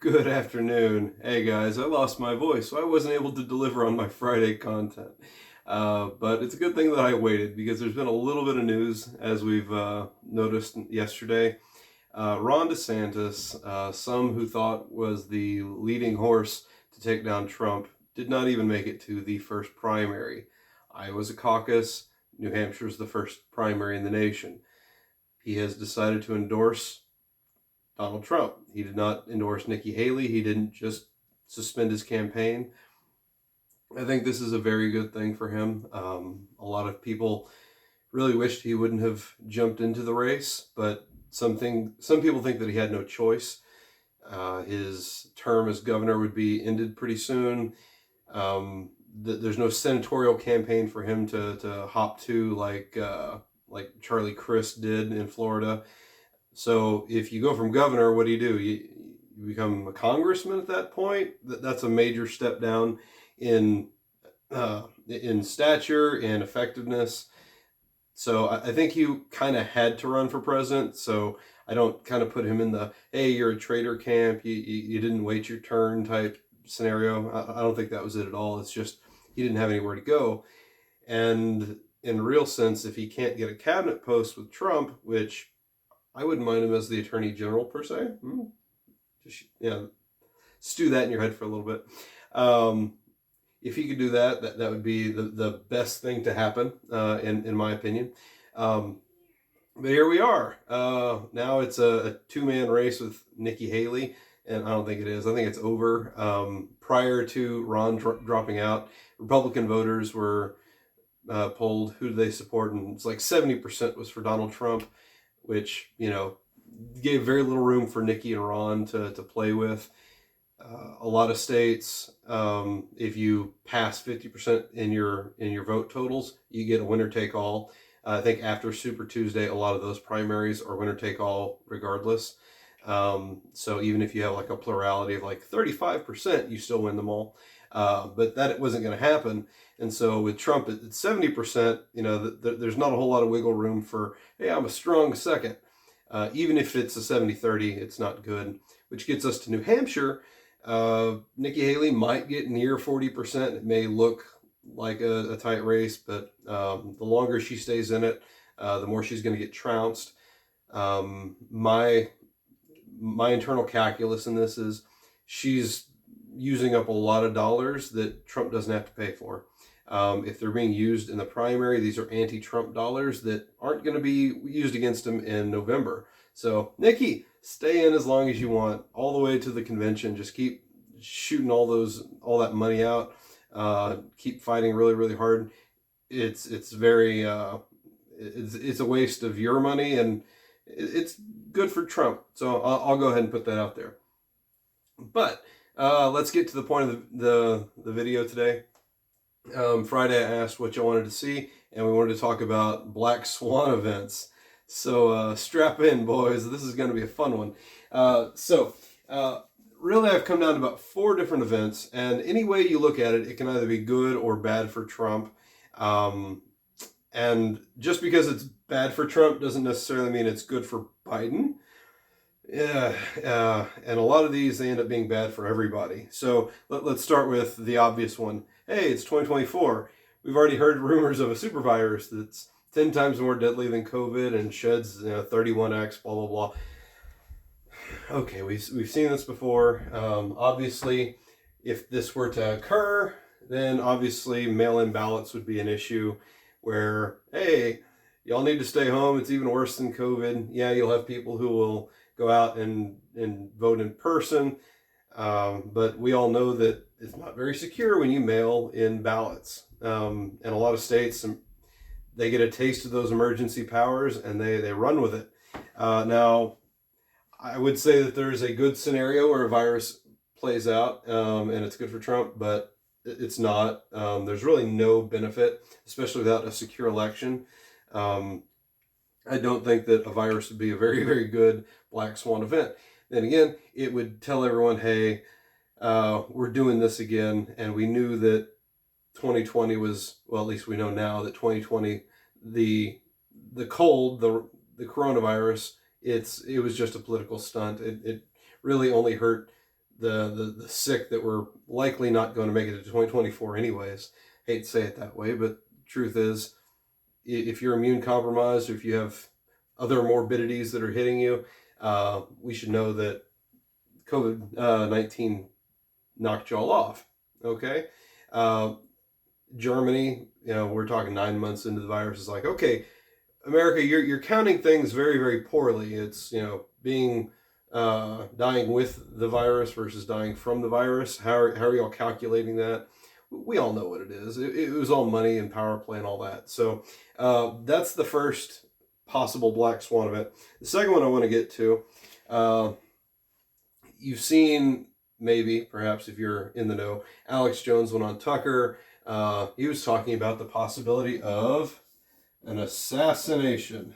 Good afternoon. Hey guys, I lost my voice, so I wasn't able to deliver on my Friday content. But it's a good thing that I waited because there's been a little bit of news as we've noticed yesterday. Ron DeSantis, some who thought was the leading horse to take down Trump, did not even make it to the first primary. Iowa's a caucus, New Hampshire's the first primary in the nation. He has decided to endorse Donald Trump. He did not endorse Nikki Haley. He didn't just suspend his campaign. I think this is a very good thing for him. A lot of people really wished he wouldn't have jumped into the race, but some people think that he had no choice. His term as governor would be ended pretty soon. There's no senatorial campaign for him to hop to like Charlie Crist did in Florida. So if you go from governor, what do? You become a congressman at that point. That's a major step down in stature and effectiveness. So I think he kind of had to run for president. So I don't kind of put him in the, hey, you're a traitor camp. You didn't wait your turn type scenario. I don't think that was it at all. It's just he didn't have anywhere to go. And in a real sense, if he can't get a cabinet post with Trump, which I wouldn't mind him as the attorney general per se. Just, stew that in your head for a little bit. If he could do that would be the best thing to happen, in my opinion. But here we are. Now it's a two-man race with Nikki Haley, and I don't think it is. I think it's over. Prior to Ron dropping out, Republican voters were polled. Who do they support? And it's like 70% was for Donald Trump, which, gave very little room for Nikki and Ron to play with. A lot of states, if you pass 50% in your vote totals, you get a winner take all. I think after Super Tuesday, a lot of those primaries are winner take all regardless. So even if you have like a plurality of like 35%, you still win them all. But that wasn't going to happen. And so with Trump at 70%, there's not a whole lot of wiggle room for, hey, I'm a strong second. Even if it's a 70-30, it's not good, which gets us to New Hampshire. Nikki Haley might get near 40%. It may look like a tight race, but the longer she stays in it, the more she's going to get trounced. My internal calculus in this is she's using up a lot of dollars that Trump doesn't have to pay for. If they're being used in the primary, these are anti-Trump dollars that aren't going to be used against him in November. So, Nikki, stay in as long as you want, all the way to the convention. Just keep shooting all that money out. Keep fighting really, really hard. It's very it's a waste of your money, and it's good for Trump. So I'll go ahead and put that out there. But let's get to the point of the video today. Friday I asked what y'all wanted to see, and we wanted to talk about Black Swan events. So strap in, boys. This is going to be a fun one. Really I've come down to about 4 different events, and any way you look at it, it can either be good or bad for Trump. And just because it's bad for Trump doesn't necessarily mean it's good for Biden. Yeah, and a lot of these, they end up being bad for everybody. So let's start with the obvious one. Hey, it's 2024. We've already heard rumors of a super virus that's 10 times more deadly than COVID and sheds 31x, blah, blah, blah. Okay, we've seen this before. Obviously, if this were to occur, then obviously mail-in ballots would be an issue where, hey, y'all need to stay home. It's even worse than COVID. Yeah, you'll have people who will go out and vote in person. But we all know that it's not very secure when you mail in ballots. And a lot of states, they get a taste of those emergency powers and they run with it. Now, I would say that there is a good scenario where a virus plays out and it's good for Trump, but it's not. There's really no benefit, especially without a secure election. I don't think that a virus would be a very, very good Black Swan event. Then again, it would tell everyone, hey, we're doing this again. And we knew that 2020 was, well, at least we know now that 2020, the coronavirus, it was just a political stunt. It really only hurt the sick that were likely not going to make it to 2024 anyways. Hate to say it that way, but truth is, if you're immune compromised, or if you have other morbidities that are hitting you, we should know that COVID-19 knocked y'all off. Okay, Germany, we're talking 9 months into the virus. Is like, okay, America, you're counting things very, very poorly. It's being dying with the virus versus dying from the virus. How are y'all calculating that? We all know what it is. It was all money and power play and all that. So that's the first possible black swan event. The second one I want to get to, you've seen, maybe, perhaps if you're in the know, Alex Jones went on Tucker. He was talking about the possibility of an assassination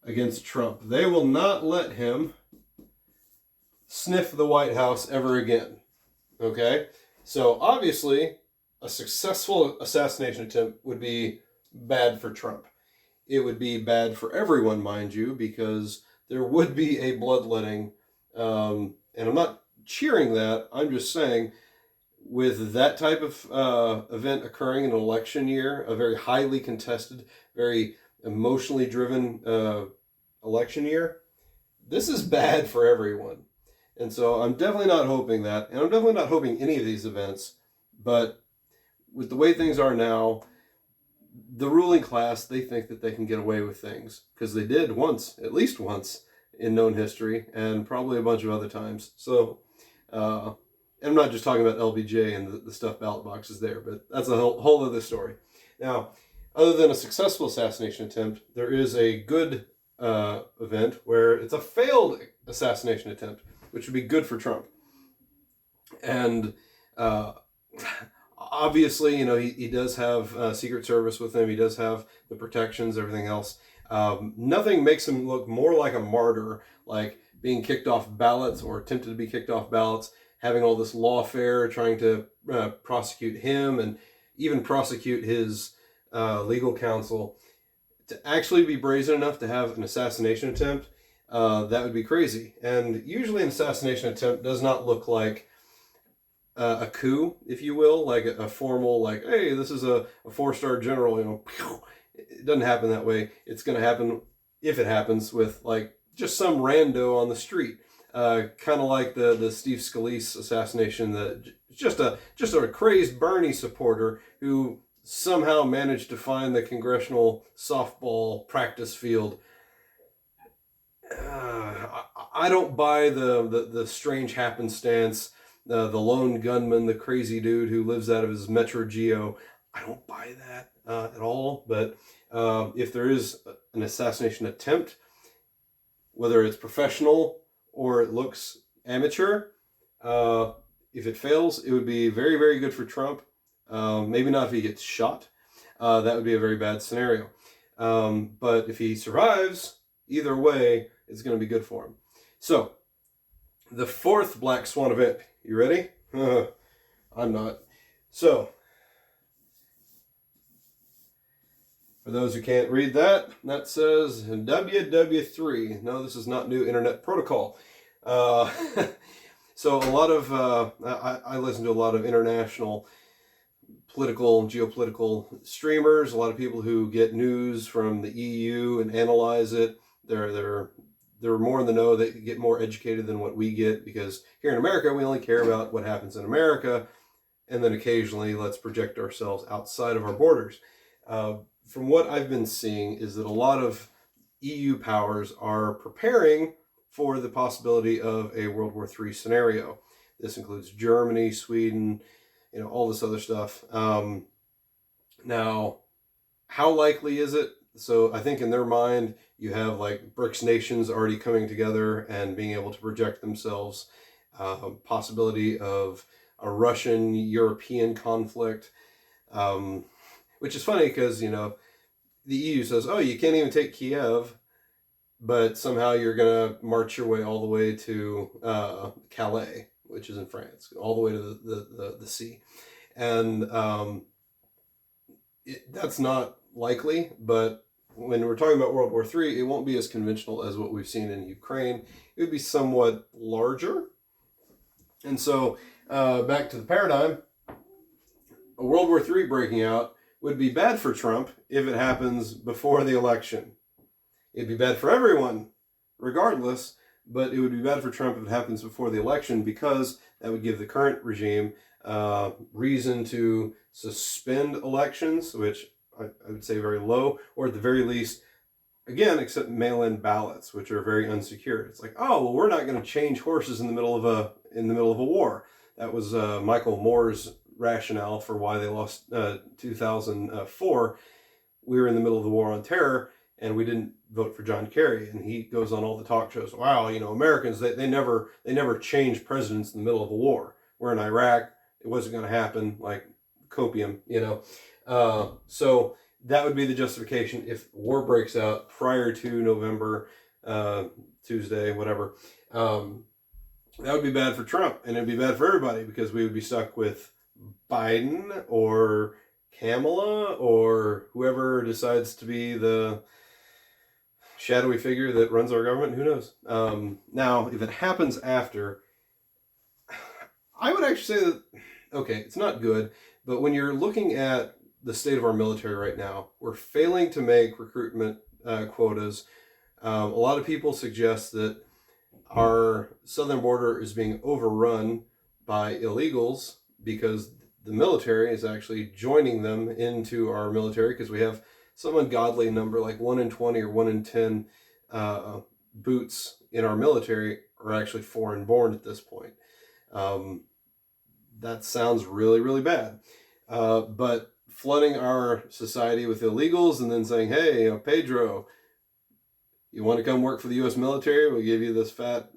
against Trump. They will not let him sniff the White House ever again. Okay? So obviously, a successful assassination attempt would be bad for Trump. It would be bad for everyone, mind you, because there would be a bloodletting. And I'm not cheering that. I'm just saying, with that type of event occurring in an election year, a very highly contested, very emotionally driven election year, this is bad for everyone. And so I'm definitely not hoping that, and I'm definitely not hoping any of these events, but with the way things are now, the ruling class, they think that they can get away with things, because they did once, at least once, in known history, and probably a bunch of other times. So, and I'm not just talking about LBJ and the stuffed ballot boxes there, but that's a whole other story. Now, other than a successful assassination attempt, there is a good event where it's a failed assassination attempt, which would be good for Trump. And obviously, he does have Secret Service with him. He does have the protections, everything else. Nothing makes him look more like a martyr, like being kicked off ballots or attempted to be kicked off ballots, having all this lawfare, trying to prosecute him and even prosecute his legal counsel. To actually be brazen enough to have an assassination attempt, that would be crazy. And usually an assassination attempt does not look like a coup, if you will, like a formal, like, hey, this is a 4-star general, It doesn't happen that way. It's going to happen, if it happens, with like just some rando on the street. Kind of like the Steve Scalise assassination, that just a crazed Bernie supporter who somehow managed to find the congressional softball practice field. I don't buy the strange happenstance, the lone gunman, the crazy dude who lives out of his Metro Geo. I don't buy that at all. But if there is an assassination attempt, whether it's professional or it looks amateur, if it fails, it would be very, very good for Trump. Maybe not if he gets shot. That would be a very bad scenario. But if he survives, either way, it's going to be good for him. So, the fourth black swan event. You ready? I'm not. So, for those who can't read that, that says WW3. No, this is not new internet protocol. So a lot of, I listen to a lot of international political, geopolitical streamers, a lot of people who get news from the EU and analyze it. They're more in the know. They get more educated than what we get, because here in America, we only care about what happens in America, and then occasionally let's project ourselves outside of our borders. From what I've been seeing is that a lot of EU powers are preparing for the possibility of a World War III scenario. This includes Germany, Sweden, all this other stuff. Now, how likely is it? So I think in their mind, you have like BRICS nations already coming together and being able to project themselves. Possibility of a Russian-European conflict, which is funny because, the EU says, oh, you can't even take Kiev, but somehow you're going to march your way all the way to Calais, which is in France, all the way to the sea. And that's not likely, but when we're talking about World War III, it won't be as conventional as what we've seen in Ukraine. It would be somewhat larger, And so, back to the paradigm, a World War III breaking out would be bad for Trump if it happens before the election. It'd be bad for everyone, regardless, but it would be bad for Trump if it happens before the election because that would give the current regime reason to suspend elections, which I would say very low, or at the very least, again, except mail-in ballots, which are very unsecured. It's like, oh, well, we're not going to change horses in the middle of a war. That was Michael Moore's rationale for why they lost 2004. We were in the middle of the war on terror, and we didn't vote for John Kerry. And he goes on all the talk shows. Wow, Americans they never change presidents in the middle of a war. We're in Iraq. It wasn't going to happen. Like copium. So that would be the justification if war breaks out prior to November, Tuesday, whatever. That would be bad for Trump, and it'd be bad for everybody because we would be stuck with Biden or Kamala or whoever decides to be the shadowy figure that runs our government. Who knows? Now, if it happens after, I would actually say that, okay, it's not good, but when you're looking at the state of our military right now, we're failing to make recruitment quotas. A lot of people suggest that our southern border is being overrun by illegals because the military is actually joining them into our military because we have some ungodly number, like 1 in 20 or 1 in 10 boots in our military are actually foreign born at this point. That sounds really, really bad. But flooding our society with illegals and then saying, hey, Pedro, you want to come work for the U.S. military? We'll give you this fat,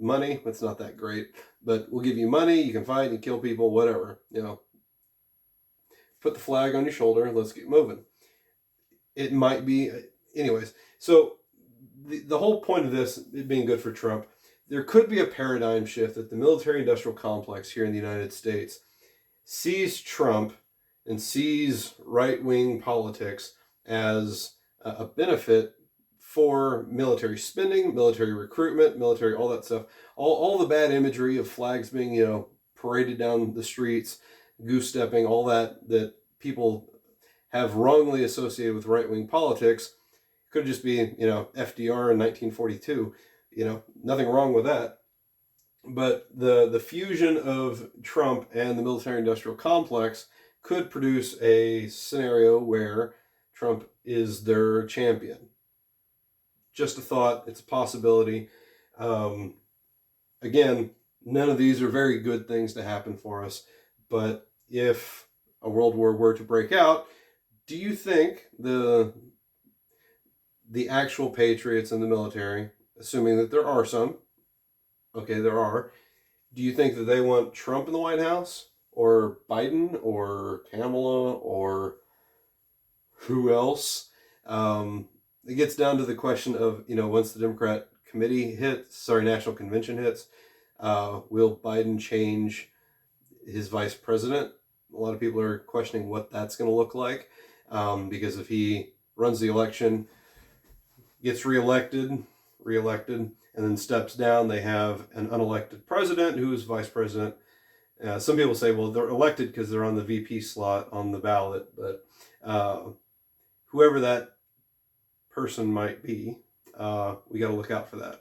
money. It's not that great, but we'll give you money. You can fight and kill people, whatever. Put the flag on your shoulder and let's get moving. It might be, anyways. So the whole point of this, it being good for Trump, there could be a paradigm shift that the military-industrial complex here in the United States sees Trump and sees right-wing politics as a benefit for military spending, military recruitment, military, all that stuff. All the bad imagery of flags being, paraded down the streets, goose-stepping, all that people have wrongly associated with right-wing politics could just be, FDR in 1942. Nothing wrong with that. But the fusion of Trump and the military-industrial complex could produce a scenario where Trump is their champion. Just a thought. It's a possibility. Again, none of these are very good things to happen for us. But if a world war were to break out, do you think the actual patriots in the military, assuming that there are some, okay, there are, do you think that they want Trump in the White House or Biden or Kamala or who else? It gets down to the question of, once the Democrat National Convention hits, will Biden change his vice president? A lot of people are questioning what that's going to look like, because if he runs the election, gets reelected, and then steps down, they have an unelected president who's vice president. Some people say, well, they're elected because they're on the VP slot on the ballot, but whoever that person might be, we got to look out for that.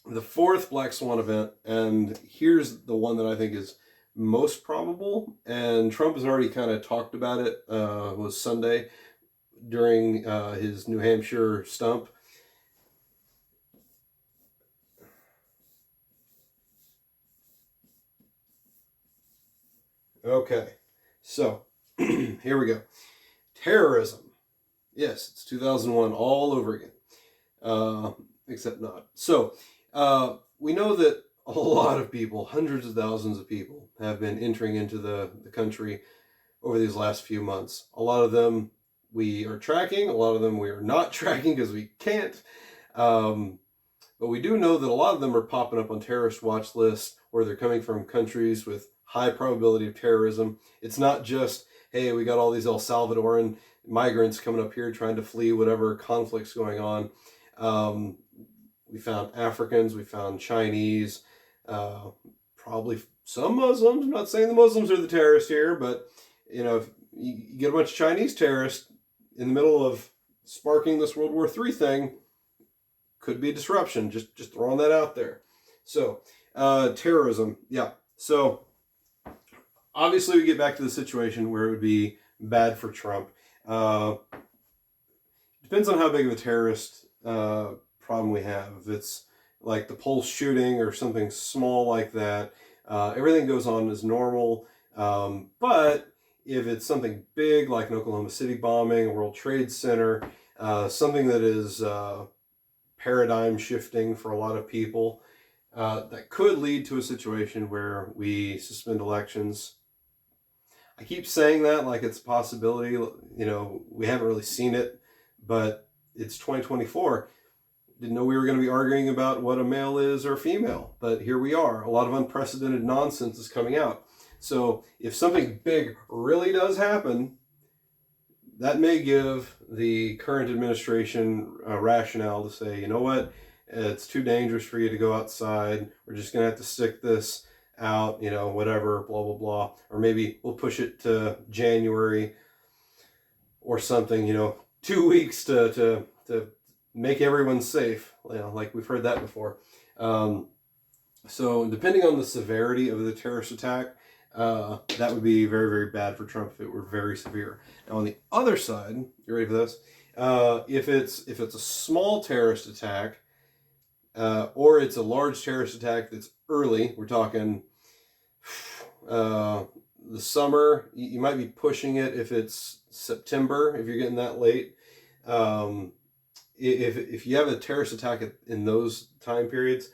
The fourth Black Swan event, and here's the one that I think is most probable, and Trump has already kind of talked about it, was Sunday during his New Hampshire stump. Okay, so here we go. Terrorism. Yes, it's 2001 all over again, except not. So we know that a lot of people, hundreds of thousands of people, have been entering into the country over these last few months. A lot of them we are tracking, a lot of them we are not tracking because we can't. But we do know that a lot of them are popping up on terrorist watch lists, or they're coming from countries with high probability of terrorism. It's not just, hey, we got all these El Salvadoran migrants coming up here trying to flee whatever conflict's going on. We found Africans, we found Chinese, Probably some Muslims. I'm not saying the Muslims are the terrorists here, but if you get a bunch of Chinese terrorists in the middle of sparking this World War III thing, could be a disruption. Just throwing that out there. So, terrorism, yeah. So, obviously, we get back to the situation where it would be bad for Trump. Depends on how big of a terrorist problem we have. If it's like the Pulse shooting or something small like that, everything goes on as normal. But if it's something big like an Oklahoma City bombing, a World Trade Center, something that is paradigm shifting for a lot of people, that could lead to a situation where we suspend elections. I keep saying that like it's a possibility. We haven't really seen it, but it's 2024. Didn't know we were going to be arguing about what a male is or a female, but here we are. A lot of unprecedented nonsense is coming out. So if something big really does happen, that may give the current administration a rationale to say, you know what, it's too dangerous for you to go outside. We're just going to have to stick this out, whatever, blah, blah, blah. Or maybe we'll push it to January or something, 2 weeks to make everyone safe. Like we've heard that before. So depending on the severity of the terrorist attack, that would be very, very bad for Trump if it were very severe. Now on the other side, you ready for this? If it's a small terrorist attack, or it's a large terrorist attack that's early, we're talking the summer, you might be pushing it if it's September, if you're getting that late. If you have a terrorist attack in those time periods,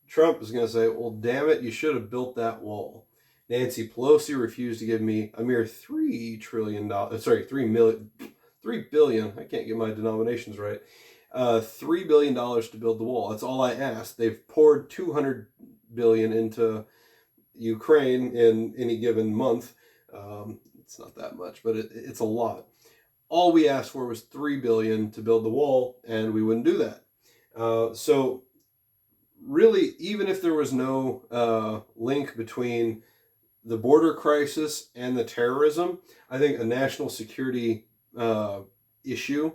Trump is going to say, well, damn it, you should have built that wall. Nancy Pelosi refused to give me a mere $3 billion. I can't get my denominations right. $3 billion to build the wall. That's all I asked. They've poured $200 billion into Ukraine in any given month. It's not that much, but it's a lot. All we asked for was $3 billion to build the wall, and we wouldn't do that. So really, even if there was no link between the border crisis and the terrorism, I think a national security issue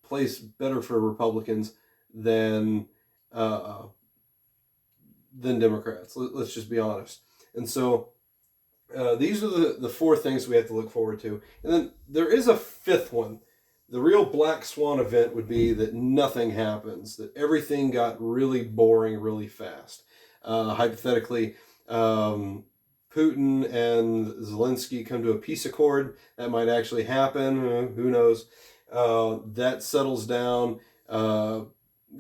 plays better for Republicans than Democrats. Let's just be honest. And so these are the four things we have to look forward to. And then there is a fifth one. The real black swan event would be that nothing happens, that everything got really boring really fast. Hypothetically, Putin and Zelensky come to a peace accord. That might actually happen. Who knows? That settles down.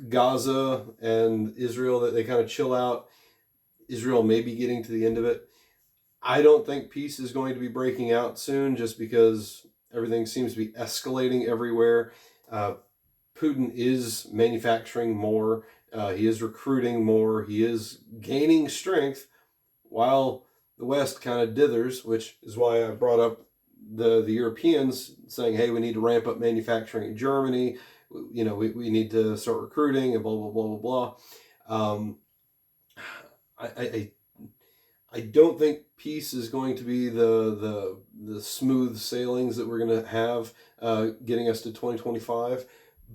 Gaza and Israel, that they kind of chill out. Israel may be getting to the end of it. I don't think peace is going to be breaking out soon, just because everything seems to be escalating everywhere. Putin is manufacturing more. He is recruiting more. He is gaining strength, while the West kind of dithers, which is why I brought up the Europeans saying, hey, we need to ramp up manufacturing in Germany. We need to start recruiting and blah, blah, blah, blah, blah. I don't think peace is going to be the smooth sailings that we're going to have getting us to 2025,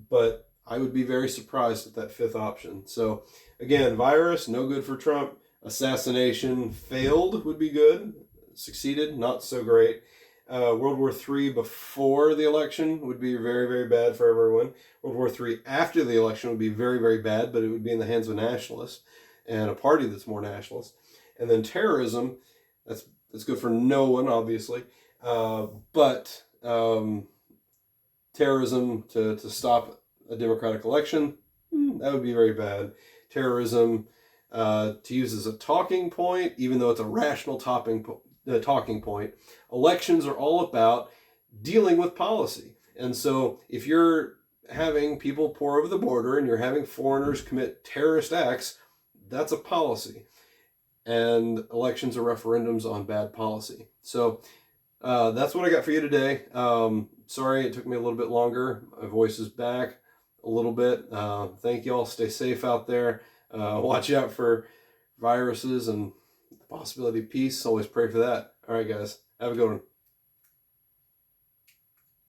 but I would be very surprised at that fifth option. So again, virus, no good for Trump. Assassination, failed, would be good. Succeeded, not so great. World War III before the election would be very, very bad for everyone. World War III after the election would be very, very bad, but it would be in the hands of nationalists and a party that's more nationalist. And then terrorism, that's good for no one, obviously. But terrorism to stop a democratic election, that would be very bad. Terrorism to use as a talking point, even though it's a rational talking point. Elections are all about dealing with policy. And so if you're having people pour over the border and you're having foreigners commit terrorist acts, that's a policy. And elections are referendums on bad policy. So that's what I got for you today. Sorry it took me a little bit longer. My voice is back a little bit. Thank you all. Stay safe out there. Watch out for viruses and the possibility of peace. Always pray for that. All right, guys. Have a good one.